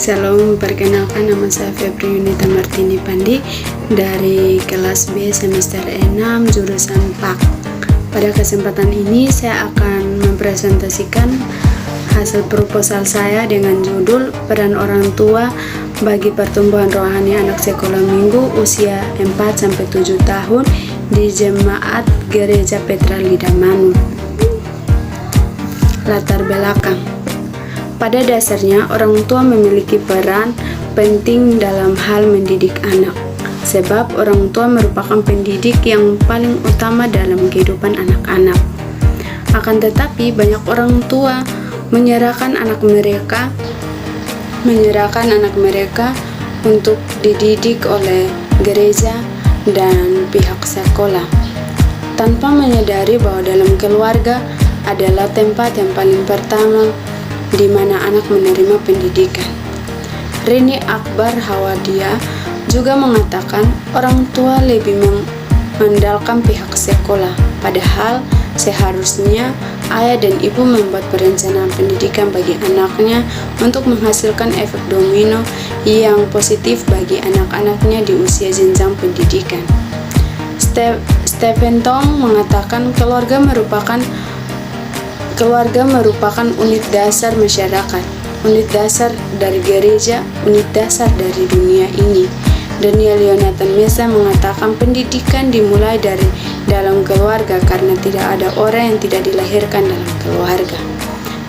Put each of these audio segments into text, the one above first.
Shalom, perkenalkan nama saya Febri Yunita Martini Pandi dari kelas B semester 6 jurusan PAK. Pada kesempatan ini saya akan mempresentasikan hasil proposal saya dengan judul Peran Orang Tua bagi Pertumbuhan Rohani Anak Sekolah Minggu usia 4-7 tahun di Jemaat Gereja Petra Lidamanu. Latar belakang. Pada dasarnya, orang tua memiliki peran penting dalam hal mendidik anak, sebab orang tua merupakan pendidik yang paling utama dalam kehidupan anak-anak. Akan tetapi, banyak orang tua menyerahkan anak mereka untuk dididik oleh gereja dan pihak sekolah, tanpa menyadari bahwa dalam keluarga adalah tempat yang paling pertama di mana anak menerima pendidikan. Rini Akbar Hawadia juga mengatakan orang tua lebih mengandalkan pihak sekolah, padahal seharusnya ayah dan ibu membuat perencanaan pendidikan bagi anaknya untuk menghasilkan efek domino yang positif bagi anak-anaknya di usia jenjang pendidikan. Stephen Tong mengatakan keluarga merupakan unit dasar masyarakat, unit dasar dari gereja, unit dasar dari dunia ini. Daniel Yonathan Mesa mengatakan pendidikan dimulai dari dalam keluarga karena tidak ada orang yang tidak dilahirkan dalam keluarga.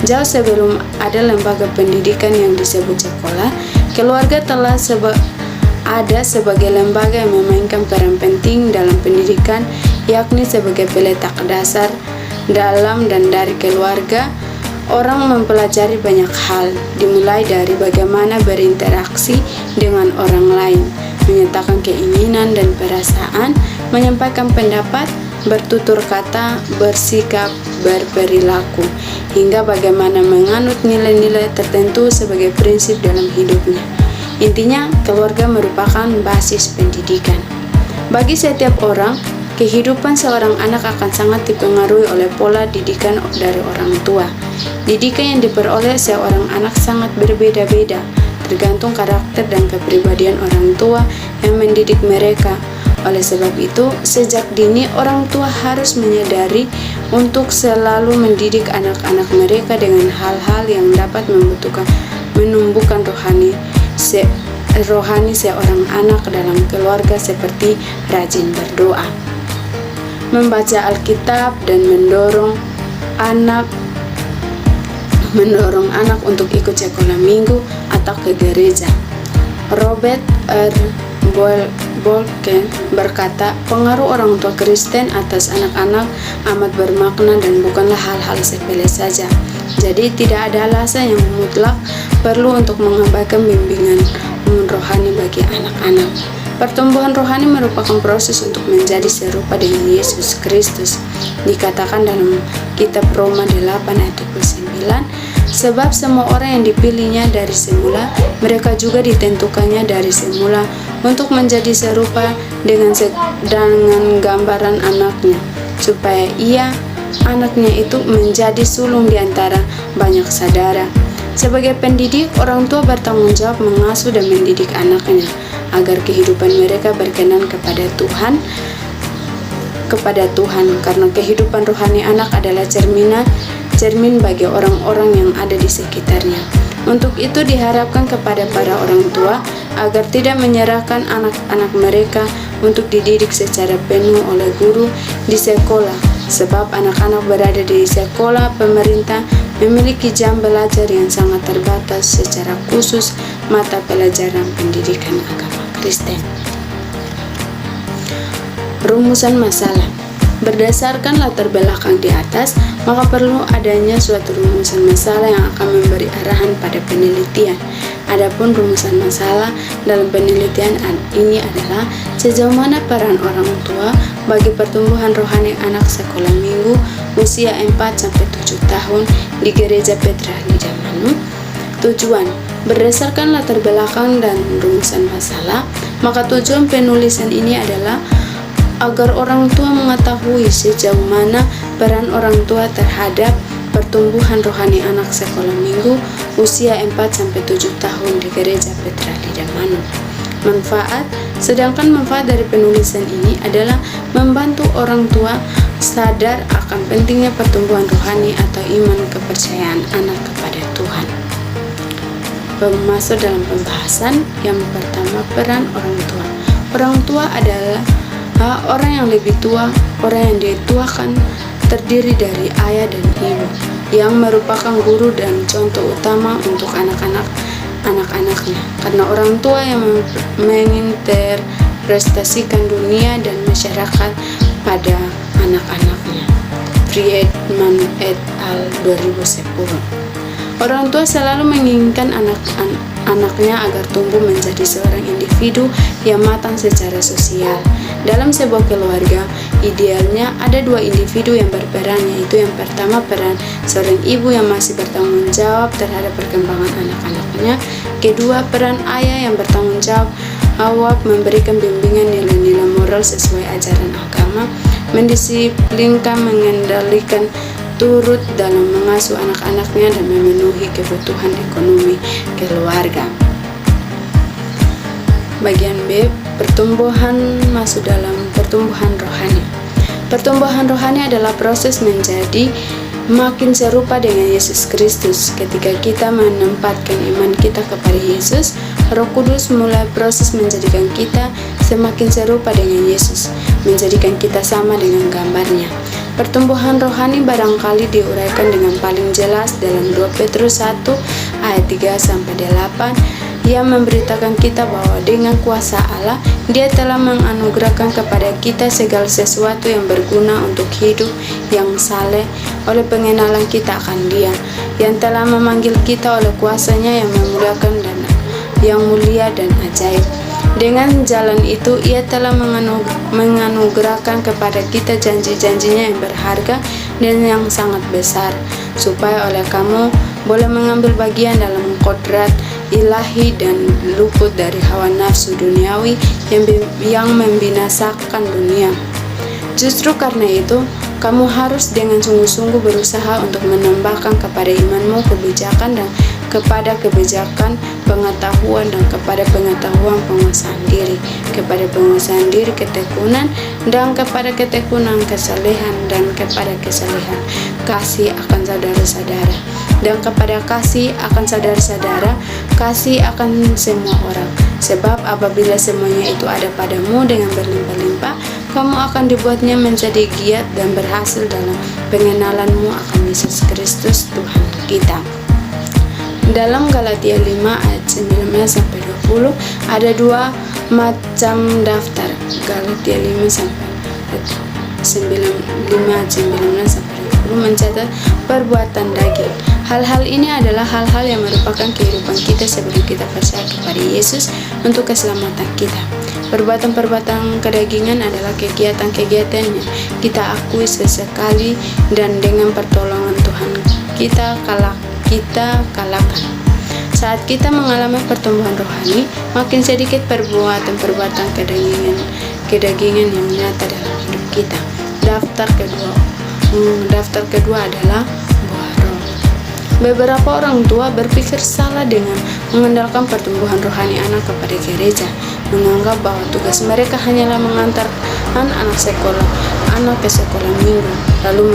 Jauh sebelum ada lembaga pendidikan yang disebut sekolah, keluarga telah ada sebagai lembaga yang memainkan peran penting dalam pendidikan, yakni sebagai peletak dasar. Dalam dan dari keluarga, orang mempelajari banyak hal, dimulai dari bagaimana berinteraksi dengan orang lain, menyatakan keinginan dan perasaan, menyampaikan pendapat, bertutur kata, bersikap, berperilaku, hingga bagaimana menganut nilai-nilai tertentu sebagai prinsip dalam hidupnya. Intinya, keluarga merupakan basis pendidikan. Bagi setiap orang, kehidupan seorang anak akan sangat dipengaruhi oleh pola didikan dari orang tua. Didikan yang diperoleh seorang anak sangat berbeda-beda, tergantung karakter dan kepribadian orang tua yang mendidik mereka. Oleh sebab itu, sejak dini orang tua harus menyadari untuk selalu mendidik anak-anak mereka dengan hal-hal yang dapat menumbuhkan rohani seorang anak dalam keluarga, seperti rajin berdoa, membaca Alkitab, dan mendorong anak untuk ikut sekolah minggu atau ke gereja. Robert R. Bolken berkata, pengaruh orang tua Kristen atas anak-anak amat bermakna dan bukanlah hal-hal sepele saja. Jadi tidak ada alasan yang mutlak perlu untuk mengabaikan bimbingan rohani bagi anak-anak. Pertumbuhan rohani merupakan proses untuk menjadi serupa dengan Yesus Kristus. Dikatakan dalam kitab Roma 8 ayat 29, sebab semua orang yang dipilihnya dari semula, mereka juga ditentukannya dari semula untuk menjadi serupa dengan gambaran anaknya, supaya anaknya itu menjadi sulung di antara banyak saudara. Sebagai pendidik, orang tua bertanggung jawab mengasuh dan mendidik anaknya agar kehidupan mereka berkenan kepada Tuhan, karena kehidupan rohani anak adalah cermin bagi orang-orang yang ada di sekitarnya. Untuk itu diharapkan kepada para orang tua agar tidak menyerahkan anak-anak mereka untuk dididik secara penuh oleh guru di sekolah, sebab anak-anak berada di sekolah pemerintah memiliki jam belajar yang sangat terbatas, secara khusus mata pelajaran pendidikan agama Kristen. Rumusan masalah. Berdasarkan latar belakang di atas, maka perlu adanya suatu rumusan masalah yang akan memberi arahan pada penelitian. Adapun rumusan masalah dalam penelitian ini adalah sejauh mana peran orang tua bagi pertumbuhan rohani anak sekolah minggu usia 4-7 tahun di Gereja Petra Lidamanu. Tujuan. Berdasarkan latar belakang dan rumusan masalah, maka tujuan penulisan ini adalah agar orang tua mengetahui sejauh mana peran orang tua terhadap pertumbuhan rohani anak sekolah minggu usia 4-7 tahun di Gereja Petra Lidamanu. Manfaat, sedangkan manfaat dari penulisan ini adalah membantu orang tua sadar akan pentingnya pertumbuhan rohani atau iman kepercayaan anak kepada Tuhan. Masuk dalam pembahasan yang pertama, peran orang tua. Orang tua adalah orang yang lebih tua, orang yang dituakan, terdiri dari ayah dan ibu, yang merupakan guru dan contoh utama untuk anak-anaknya. Karena orang tua yang menginterpretasikan dunia dan masyarakat pada anak-anaknya. Friedman et al. 2010. Orang tua selalu menginginkan anak-anaknya agar tumbuh menjadi seorang individu yang matang secara sosial. Dalam sebuah keluarga, idealnya ada dua individu yang berperan, yaitu yang pertama peran seorang ibu yang masih bertanggung jawab terhadap perkembangan anak-anaknya. Kedua, peran ayah yang bertanggung jawab memberikan bimbingan nilai-nilai moral sesuai ajaran agama, mendisiplinkan, mengendalikan, turut dalam mengasuh anak-anaknya dan memenuhi kebutuhan ekonomi keluarga. Bagian B, masuk dalam pertumbuhan rohani. Pertumbuhan rohani adalah proses menjadi makin serupa dengan Yesus Kristus. Ketika kita menempatkan iman kita kepada Yesus, Roh Kudus mulai proses menjadikan kita semakin serupa dengan Yesus, menjadikan kita sama dengan gambarnya. Pertumbuhan rohani barangkali diuraikan dengan paling jelas dalam 2 Petrus 1 ayat 3-8 yang memberitakan kita bahwa dengan kuasa Allah, Dia telah menganugerahkan kepada kita segala sesuatu yang berguna untuk hidup yang saleh oleh pengenalan kita akan Dia, yang telah memanggil kita oleh kuasa-Nya yang memuliakan dan yang mulia dan ajaib. Dengan jalan itu, Ia telah menganugerahkan kepada kita janji-janjinya yang berharga dan yang sangat besar, supaya oleh kamu boleh mengambil bagian dalam kodrat ilahi dan luput dari hawa nafsu duniawi yang membinasakan dunia. Justru karena itu, kamu harus dengan sungguh-sungguh berusaha untuk menambahkan kepada imanmu kebijakan dan kepada kebijakan pengetahuan dan kepada pengetahuan penguasaan diri, kepada penguasaan diri ketekunan, dan kepada ketekunan kesalehan, dan kepada kesalehan kasih akan saudara-saudara, dan kepada kasih akan saudara-saudara kasih akan semua orang. Sebab apabila semuanya itu ada padamu dengan berlimpah-limpah, kamu akan dibuatnya menjadi giat dan berhasil dalam pengenalanmu akan Yesus Kristus Tuhan kita. Dalam Galatia 5 ayat 19-20 ada dua macam daftar. Galatia 5 ayat 19-20 mencatat perbuatan daging. Hal-hal ini adalah hal-hal yang merupakan kehidupan kita sebelum kita percaya kepada Yesus untuk keselamatan kita. Perbuatan-perbuatan kedagingan adalah kegiatan-kegiatan yang kita akui sesekali dan dengan pertolongan Tuhan kita kalahkan. Saat kita mengalami pertumbuhan rohani, makin sedikit perbuatan-perbuatan kedagingan yang nyata dalam hidup kita. Daftar kedua adalah buah roh. Beberapa orang tua berpikir salah dengan mengandalkan pertumbuhan rohani anak kepada gereja, menganggap bahwa tugas mereka hanyalah mengantarkan anak ke sekolah minggu, lalu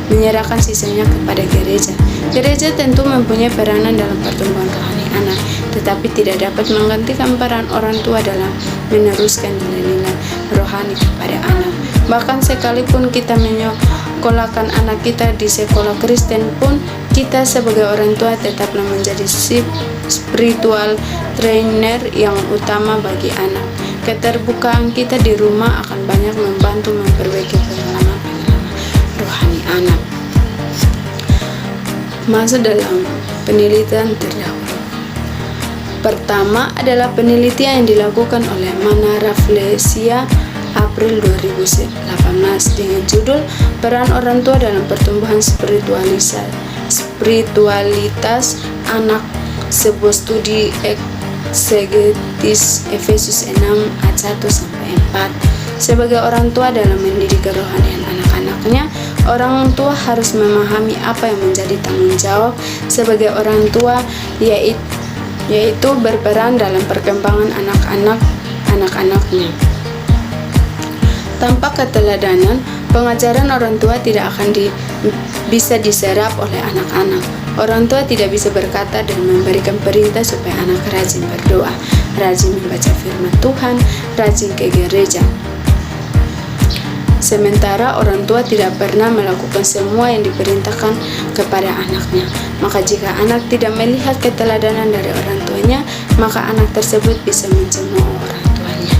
menyerahkan sisanya kepada gereja. Gereja tentu mempunyai peranan dalam pertumbuhan rohani anak, tetapi tidak dapat menggantikan peran orang tua dalam meneruskan nilai-nilai rohani kepada anak. Bahkan sekalipun kita menyekolahkan anak kita di sekolah Kristen pun, kita sebagai orang tua tetaplah menjadi spiritual trainer yang utama bagi anak. Keterbukaan kita di rumah akan banyak membantu memperbaiki pengalaman rohani anak. Masuk dalam penelitian terdahulu. Pertama adalah penelitian yang dilakukan oleh Manara Flesia April 2018 dengan judul Peran Orang Tua dalam Pertumbuhan Spiritualitas Anak, sebuah studi eksegetis Efesus 6 ayat 1-4. Sebagai orang tua dalam mendidik kerohanian anak-anaknya, Orang tua harus memahami apa yang menjadi tanggung jawab sebagai orang tua, yaitu berperan dalam perkembangan anak-anaknya. Tanpa keteladanan, pengajaran orang tua tidak akan bisa diserap oleh anak-anak. Orang tua tidak bisa berkata dan memberikan perintah supaya anak rajin berdoa, rajin membaca firman Tuhan, rajin ke gereja. Sementara orang tua tidak pernah melakukan semua yang diperintahkan kepada anaknya. Maka jika anak tidak melihat keteladanan dari orang tuanya, maka anak tersebut bisa mencemooh orang tuanya.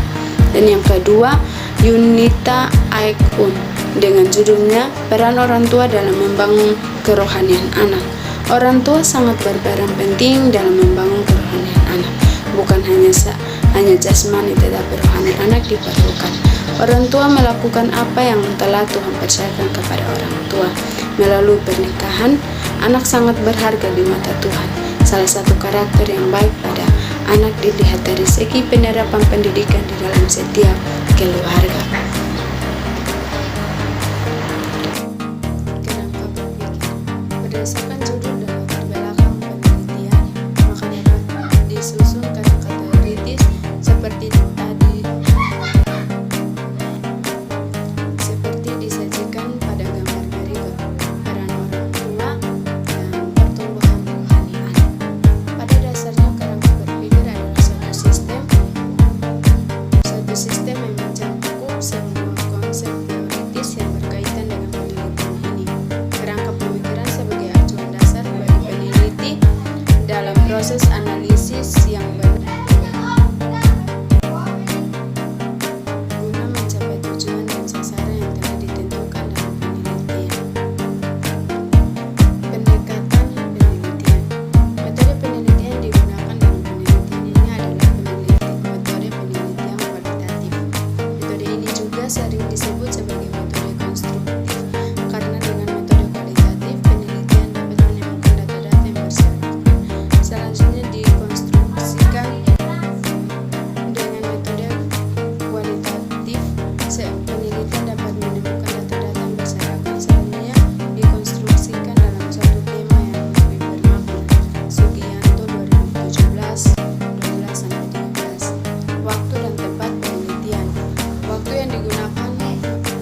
Dan yang kedua, Yunita Aikun dengan judulnya Peran Orang Tua dalam Membangun Kerohanian Anak. Orang tua sangat berperan penting dalam membangun kerohanian anak. Bukan hanya jasmani, tetapi rohani anak diperlukan. Orang tua melakukan apa yang telah Tuhan percayakan kepada orang tua. Melalui pernikahan, anak sangat berharga di mata Tuhan. Salah satu karakter yang baik pada anak dilihat dari segi penerapan pendidikan di dalam setiap keluarga. Kenapa berpikir? Berdasarkan judul dan latar belakang penelitian, maka dapat disusun kata-kata kritis seperti disajikan pada gambar berikut. Peran orang tua dan pertumbuhan rohani anak. Pada dasarnya kerangka berpikir adalah suatu sistem yang mencakup semua konsep teoritis yang berkaitan dengan penelitian ini. Kerangka pemikiran sebagai acuan dasar bagi peneliti dalam proses analisis yang benar guna mencapai tujuan dan sasaran yang telah ditentukan dalam penelitian. Pendekatan penelitian. Metode penelitian yang digunakan dalam penelitian ini adalah metode penelitian kualitatif. Metode ini juga sering disebut sebagai metode konstruktif, karena dengan metode kualitatif, penelitian dapat menemukan data-data yang bersyarat. Selanjutnya dikonstruksikan dengan metode kualitatif, penelitian dapat menemukan data-data yang bersyarat. Selanjutnya dikonstruksikan dalam suatu tema yang lebih bermakna. Sugianto 2017, 12-13. Waktu dan tempat penelitian. Waktu yang digunakan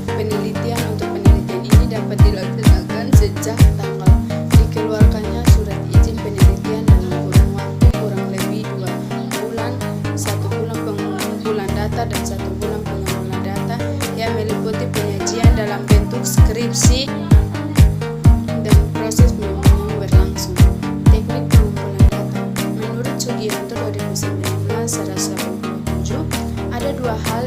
penelitian untuk penelitian ini dapat dilaksanakan sejak tanggal dikeluarkannya surat izin penelitian dalam kurun waktu kurang lebih 2 bulan, 1 bulan pengumpulan data dan 1 bulan pengelolaan data yang meliputi penyajian dalam bentuk skripsi dan proses yang berlangsung. Teknik pengumpulan data. Menurut Sugianto 2019-187, ada 2 hal